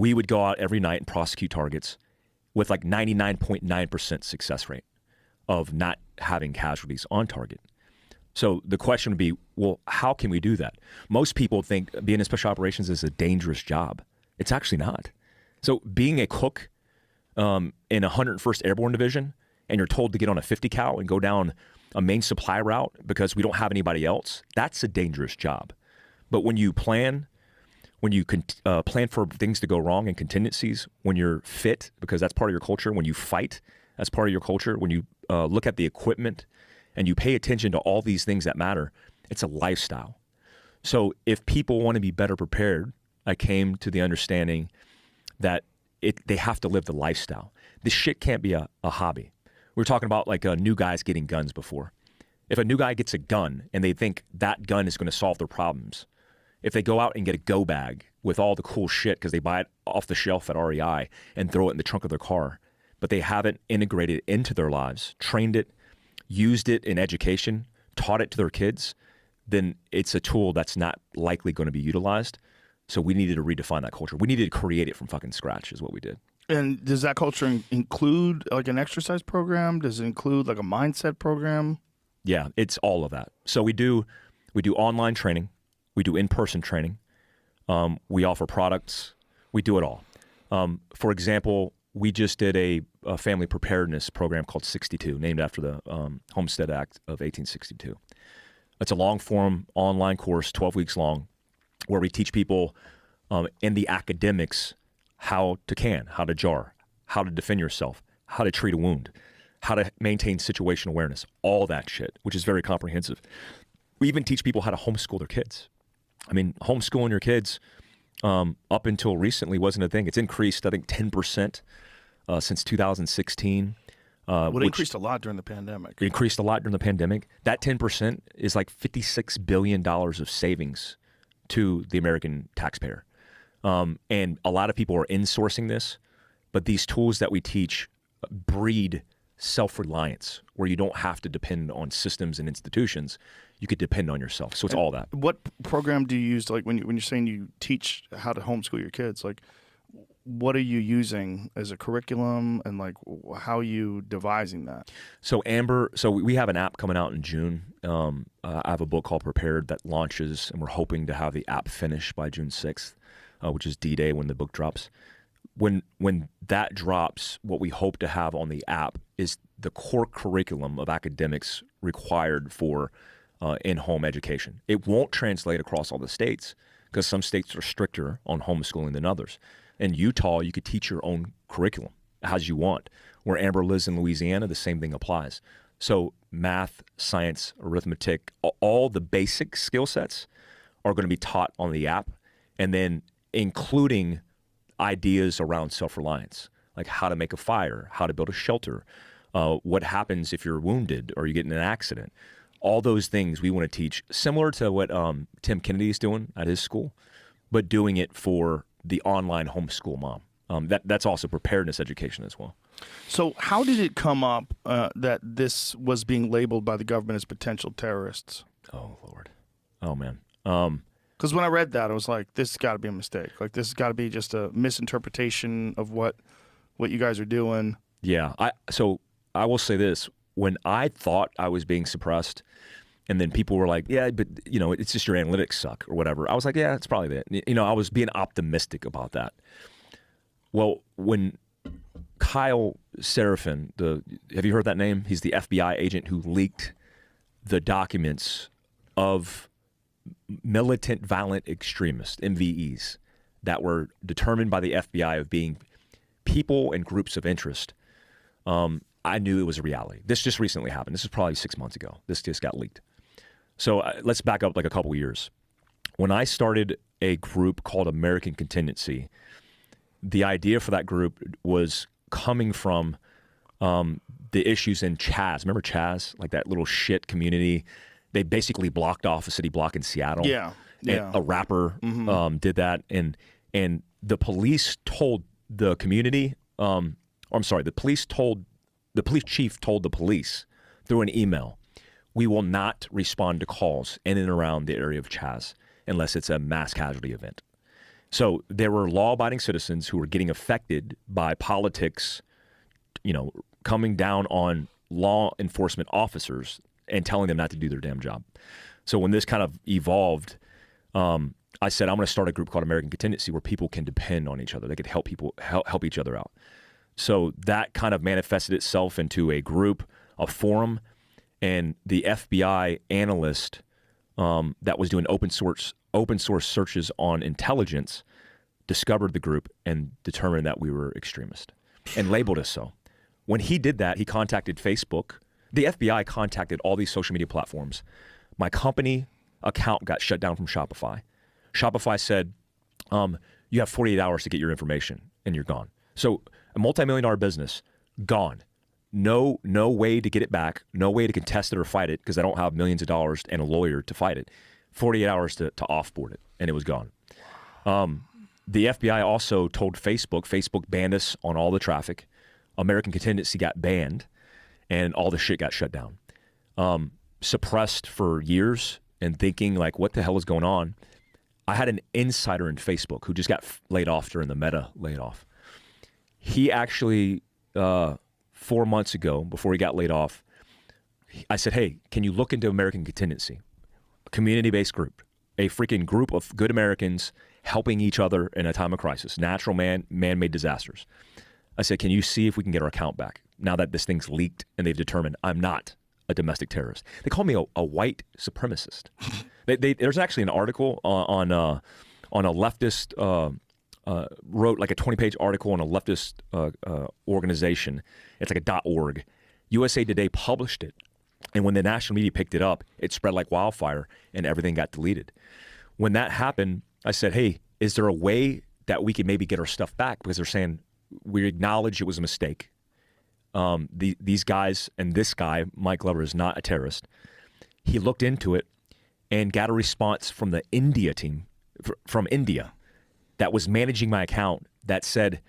we would go out every night and prosecute targets with like 99.9% success rate of not having casualties on target. So the question would be, well, how can we do that? Most people think being in special operations is a dangerous job. It's actually not. So being a cook in 101st Airborne Division, and you're told to get on a 50 cal and go down a main supply route because we don't have anybody else, that's a dangerous job. But when you plan for things to go wrong and contingencies, when you're fit, because that's part of your culture, when you fight, that's part of your culture, when you look at the equipment and you pay attention to all these things that matter, it's a lifestyle. So if people want to be better prepared, I came to the understanding that they have to live the lifestyle. This shit can't be a hobby. We were talking about like new guys getting guns before. If a new guy gets a gun and they think that gun is going to solve their problems, if they go out and get a go bag with all the cool shit because they buy it off the shelf at REI and throw it in the trunk of their car, but they haven't integrated it into their lives, trained it, used it in education, taught it to their kids, then it's a tool that's not likely going to be utilized. So we needed to redefine that culture. We needed to create it from fucking scratch is what we did. And does that culture include like an exercise program? Does it include like a mindset program? Yeah, it's all of that. So we do online training. We do in-person training. We offer products. We do it all. For example, we just did a family preparedness program called 62, named after the Homestead Act of 1862. It's a long-form online course, 12 weeks long, where we teach people in the academics how to jar, how to defend yourself, how to treat a wound, how to maintain situation awareness, all that shit, which is very comprehensive. We even teach people how to homeschool their kids. I mean, homeschooling your kids up until recently wasn't a thing. It's increased, I think, 10% since 2016. It increased a lot during the pandemic. It increased a lot during the pandemic. That 10% is like $56 billion of savings to the American taxpayer. And a lot of people are insourcing this, but these tools that we teach breed self-reliance, where you don't have to depend on systems and institutions. You could depend on yourself. So it's all that. What program do you use? Like when you're saying you teach how to homeschool your kids, like what are you using as a curriculum, and like how are you devising that? So we have an app coming out in June. I have a book called Prepared that launches, and we're hoping to have the app finished by June 6th, which is D-Day when the book drops. When that drops, what we hope to have on the app is the core curriculum of academics required for in-home education. It won't translate across all the states because some states are stricter on homeschooling than others. In Utah, you could teach your own curriculum as you want. Where Amber lives in Louisiana, the same thing applies. So math, science, arithmetic, all the basic skill sets are going to be taught on the app, and then including ideas around self-reliance, like how to make a fire, how to build a shelter, what happens if you're wounded or you get in an accident. All those things we want to teach, similar to what Tim Kennedy is doing at his school, but doing it for the online homeschool mom. That's also preparedness education as well. So how did it come up that this was being labeled by the government as potential terrorists? Oh, Lord. Oh, man. Because when I read that, I was like, this has got to be a mistake. Like, this has got to be just a misinterpretation of what you guys are doing. Yeah. So I will say this. When I thought I was being suppressed, and then people were like, yeah, but, it's just your analytics suck or whatever. I was like, yeah, it's probably that. I was being optimistic about that. Well, when Kyle Seraphin, have you heard that name? He's the FBI agent who leaked the documents of militant violent extremists, MVEs, that were determined by the FBI of being people and groups of interest. I knew it was a reality. This just recently happened. This is probably 6 months ago. This just got leaked. So let's back up like a couple of years. When I started a group called American Contingency, the idea for that group was coming from the issues in Chaz. Remember Chaz? Like that little shit community. They basically blocked off a city block in Seattle. Yeah. A rapper did that. And the police told the community, the police chief told the police through an email, we will not respond to calls in and around the area of Chaz unless it's a mass casualty event. So there were law-abiding citizens who were getting affected by politics, coming down on law enforcement officers and telling them not to do their damn job. So when this kind of evolved, I said, I'm going to start a group called American Contingency where people can depend on each other. They could help each other out. So that kind of manifested itself into a group, a forum, and the FBI analyst that was doing open source searches on intelligence discovered the group and determined that we were extremist and labeled us so. When he did that, he contacted Facebook. The FBI contacted all these social media platforms. My company account got shut down from Shopify. Shopify said, you have 48 hours to get your information and you're gone. So a multi-million-dollar business, gone. No way to get it back, no way to contest it or fight it because I don't have millions of dollars and a lawyer to fight it. 48 hours to offboard it, and it was gone. The FBI also told Facebook banned us on all the traffic. American Contingency got banned, and all the shit got shut down. Suppressed for years and thinking like, what the hell is going on? I had an insider in Facebook who just got laid off during the Meta layoff. He actually, 4 months ago, before he got laid off, I said, hey, can you look into American Contingency? A community-based group, a freaking group of good Americans helping each other in a time of crisis, natural man-made disasters. I said, can you see if we can get our account back now that this thing's leaked and they've determined I'm not a domestic terrorist? They call me a white supremacist. There's actually an article on a leftist, wrote like a 20-page article on a leftist organization. It's like a .org. USA Today published it. And when the national media picked it up, it spread like wildfire and everything got deleted. When that happened, I said, hey, is there a way that we can maybe get our stuff back? Because they're saying we acknowledge it was a mistake. These guys and this guy, Mike Glover, is not a terrorist. He looked into it and got a response from the India team, from India, that was managing my account that said,